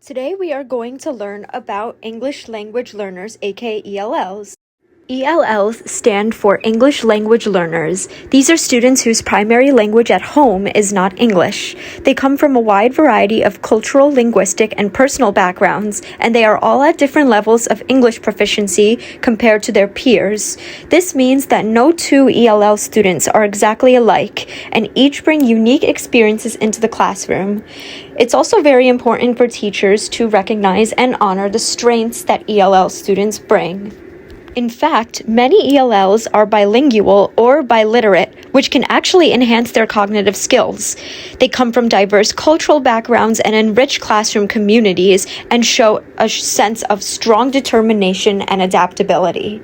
Today we are going to learn about English language learners, aka ELLs. ELLs stand for English language learners. These are students whose primary language at home is not English. They come from a wide variety of cultural, linguistic, and personal backgrounds, and they are all at different levels of English proficiency compared to their peers. This means that no two ELL students are exactly alike, and each bring unique experiences into the classroom. It's also very important for teachers to recognize and honor the strengths that ELL students bring. In fact, many ELLs are bilingual or biliterate, which can actually enhance their cognitive skills. They come from diverse cultural backgrounds and enrich classroom communities and show a sense of strong determination and adaptability.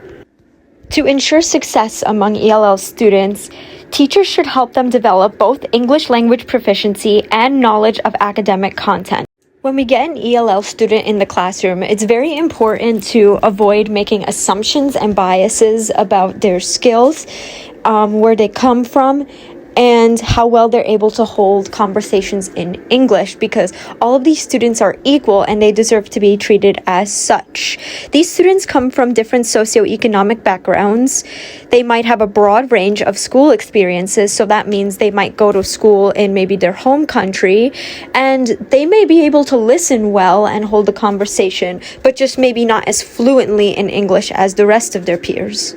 To ensure success among ELL students, teachers should help them develop both English language proficiency and knowledge of academic content. When we get an ELL student in the classroom, it's very important to avoid making assumptions and biases about their skills, where they come from, and how well they're able to hold conversations in English, because all of these students are equal and they deserve to be treated as such. These students come from different socioeconomic backgrounds. They might have a broad range of school experiences, so that means they might go to school in maybe their home country, and they may be able to listen well and hold a conversation, but just maybe not as fluently in English as the rest of their peers.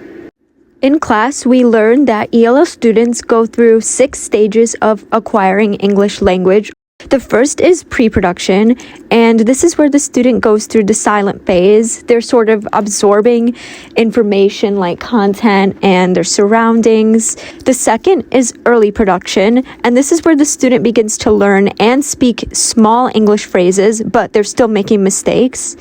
In class, we learned that ELL students go through 6 stages of acquiring English language. The first is pre-production, and this is where the student goes through the silent phase. They're sort of absorbing information like content and their surroundings. The second is early production, and this is where the student begins to learn and speak small English phrases, but they're still making mistakes.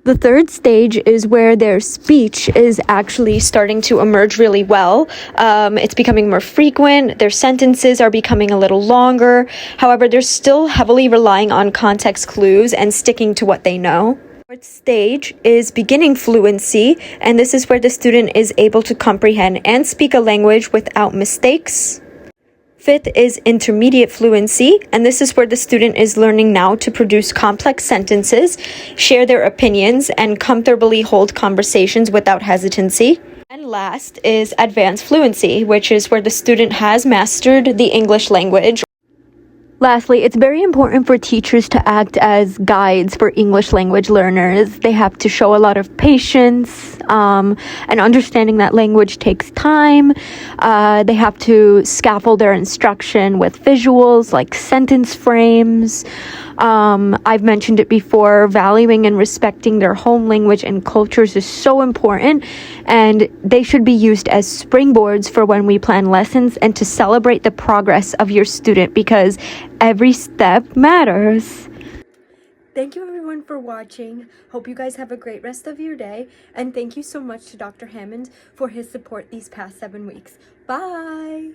The third stage is where their speech is actually starting to emerge really well. It's becoming more frequent. Their sentences are becoming a little longer. However, they're still heavily relying on context clues and sticking to what they know. The fourth stage is beginning fluency, and this is where the student is able to comprehend and speak a language without mistakes. Fifth is intermediate fluency, and this is where the student is learning now to produce complex sentences, share their opinions, and comfortably hold conversations without hesitancy. And last is advanced fluency, which is where the student has mastered the English language. Lastly, it's very important for teachers to act as guides for English language learners. They have to show a lot of patience and understanding that language takes time. They have to scaffold their instruction with visuals like sentence frames. I've mentioned it before, valuing and respecting their home language and cultures is so important, and they should be used as springboards for when we plan lessons and to celebrate the progress of your student, because every step matters. Thank you everyone for watching. Hope you guys have a great rest of your day, and thank you so much to Dr. Hammond for his support these past 7 weeks. Bye!